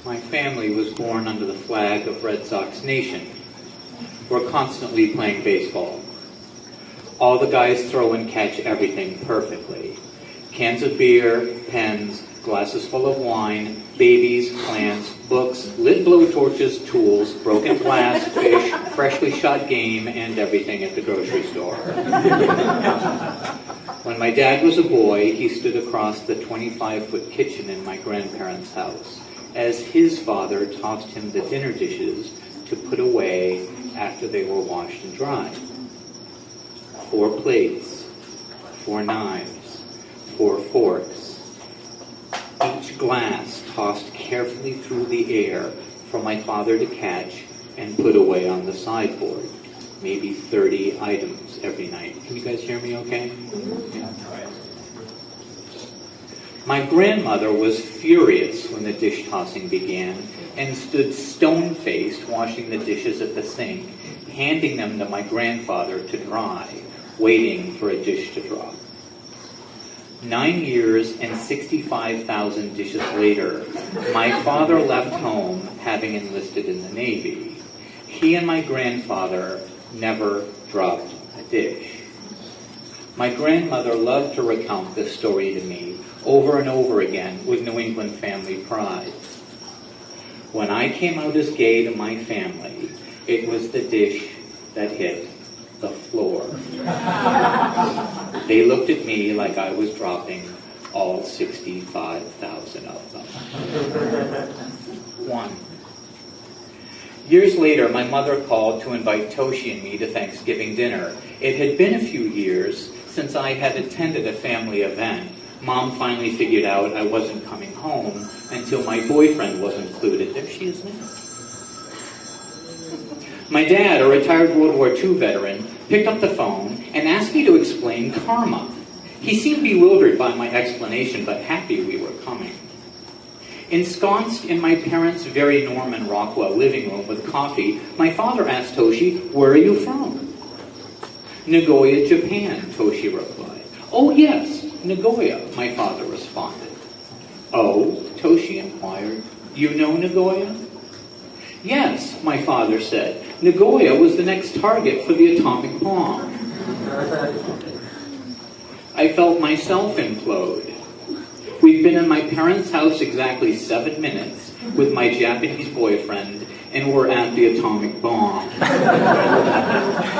My family was born under the flag of Red Sox Nation. We're constantly playing baseball. All the guys throw and catch everything perfectly. Cans of beer, pens, glasses full of wine, babies, plants, books, lit blowtorches, tools, broken glass, fish, freshly shot game, and everything at the grocery store. When my dad was a boy, he stood across the 25-foot kitchen in my grandparents' house as his father tossed him the dinner dishes to put away after they were washed and dried. 4 plates, 4 knives, 4 forks, each glass tossed carefully through the air for my father to catch and put away on the sideboard. Maybe 30 items every night. Can you guys hear me okay? Yeah, all right. My grandmother was furious when the dish tossing began and stood stone-faced washing the dishes at the sink, handing them to my grandfather to dry, waiting for a dish to drop. 9 years and 65,000 dishes later, my father left home having enlisted in the Navy. He and my grandfather never dropped a dish. My grandmother loved to recount this story to me over and over again with New England family pride. When I came out as gay to my family, it was the dish that hit the floor. They looked at me like I was dropping all 65,000 of them. 1. Years later, my mother called to invite Toshi and me to Thanksgiving dinner. It had been a few years since I had attended a family event. Mom finally figured out I wasn't coming home until my boyfriend was included. There she is now. My dad, a retired World War II veteran, picked up the phone and asked me to explain karma. He seemed bewildered by my explanation, but happy we were coming. Ensconced in my parents' very Norman Rockwell living room with coffee, my father asked Toshi, "Where are you from?" "Nagoya, Japan," Toshi replied. "Oh yes, Nagoya," my father responded. "Oh?" Toshi inquired. "You know Nagoya?" "Yes," my father said. "Nagoya was the next target for the atomic bomb." I felt myself implode. We'd been in my parents' house exactly 7 minutes with my Japanese boyfriend, and we're at the atomic bomb.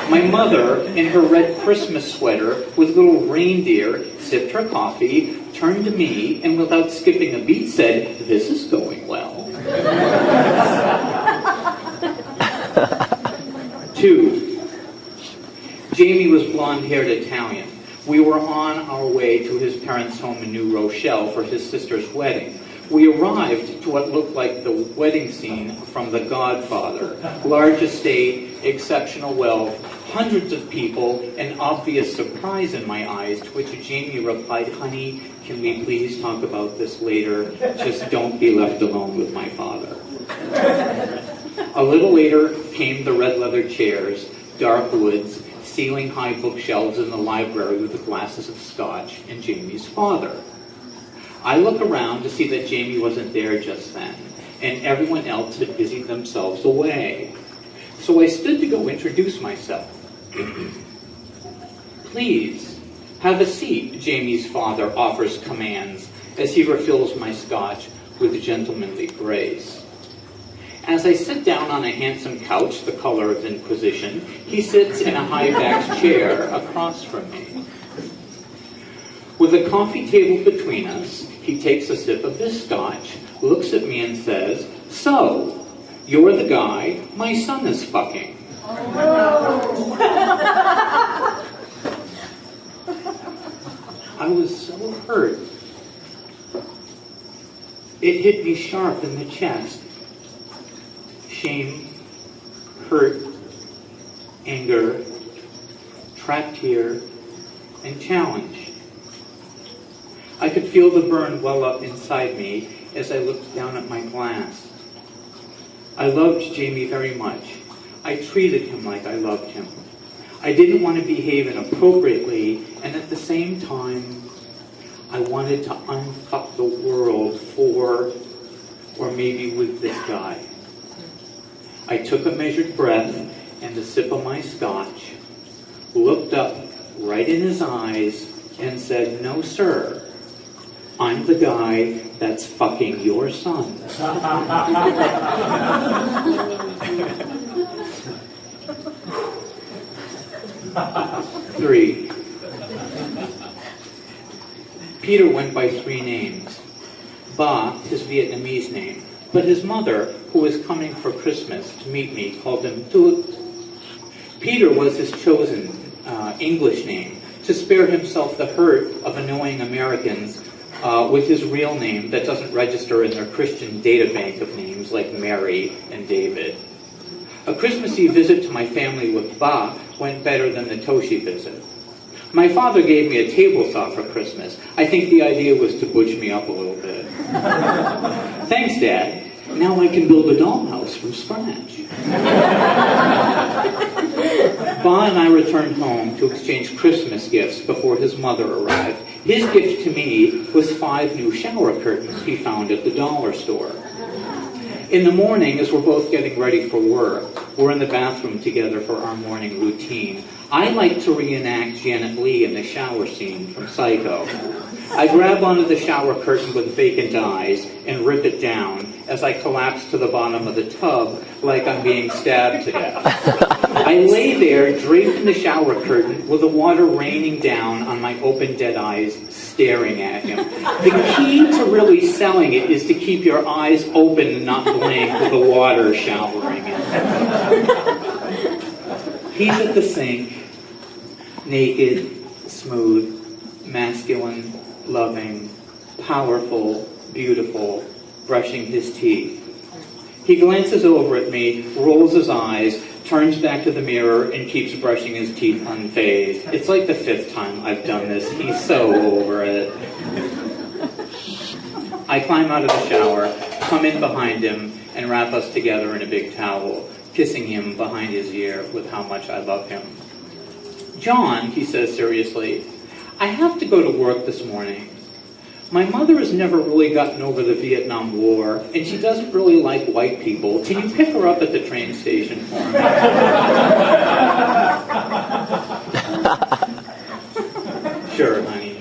My mother, in her red Christmas sweater with little reindeer, sipped her coffee, turned to me, and without skipping a beat said, "This is going well." 2. Jamie was blonde-haired Italian. We were on our way to his parents' home in New Rochelle for his sister's wedding. We arrived to what looked like the wedding scene from The Godfather. Large estate, exceptional wealth, hundreds of people, an obvious surprise in my eyes, to which Jamie replied, "Honey, can we please talk about this later? Just don't be left alone with my father." A little later came the red leather chairs, dark woods, ceiling-high bookshelves in the library with the glasses of scotch, and Jamie's father. I look around to see that Jamie wasn't there just then, and everyone else had busied themselves away. So I stood to go introduce myself. "Please, have a seat," Jamie's father offers commands as he refills my scotch with gentlemanly grace. As I sit down on a handsome couch, the color of Inquisition, he sits in a high-backed chair across from me. With a coffee table between us, he takes a sip of his scotch, looks at me and says, "So, you're the guy my son is fucking." I was so hurt. It hit me sharp in the chest. Shame, hurt, anger, trapped here, and challenge. I could feel the burn well up inside me as I looked down at my glass. I loved Jamie very much. I treated him like I loved him. I didn't want to behave inappropriately, and at the same time, I wanted to unfuck the world for or maybe with this guy. I took a measured breath and a sip of my scotch, looked up right in his eyes, and said, "No, sir. I'm the guy that's fucking your son." Three. Peter went by 3 names. Ba, his Vietnamese name, but his mother, who was coming for Christmas to meet me, called him Tut. Peter was his chosen English name, to spare himself the hurt of annoying Americans with his real name that doesn't register in their Christian databank of names like Mary and David. A Christmas Eve visit to my family with Ba went better than the Toshi visit. My father gave me a table saw for Christmas. I think the idea was to butch me up a little bit. Thanks, Dad. Now I can build a dollhouse from scratch. Ba and I returned home to exchange Christmas gifts before his mother arrived. His gift to me was 5 new shower curtains he found at the dollar store. In the morning, as we're both getting ready for work, we're in the bathroom together for our morning routine. I like to reenact Janet Leigh in the shower scene from Psycho. I grab onto the shower curtain with vacant eyes and rip it down as I collapse to the bottom of the tub like I'm being stabbed to death. I lay there, draped in the shower curtain, with the water raining down on my open dead eyes, staring at him. The key to really selling it is to keep your eyes open and not blink with the water showering in. He's at the sink, naked, smooth, masculine, loving, powerful, beautiful, brushing his teeth. He glances over at me, rolls his eyes, turns back to the mirror, and keeps brushing his teeth unfazed. It's like the 5th time I've done this. He's so over it. I climb out of the shower, come in behind him, and wrap us together in a big towel, kissing him behind his ear with how much I love him. "John," he says seriously, "I have to go to work this morning. My mother has never really gotten over the Vietnam War, and she doesn't really like white people. Can you pick her up at the train station for me?" "Sure, honey."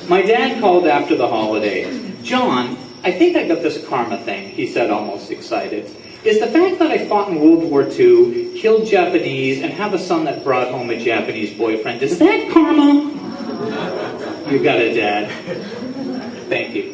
My dad called after the holidays. "John, I think I got this karma thing," he said, almost excited. "Is the fact that I fought in World War II, killed Japanese, and have a son that brought home a Japanese boyfriend, is that karma?" "You got it, Dad." Thank you.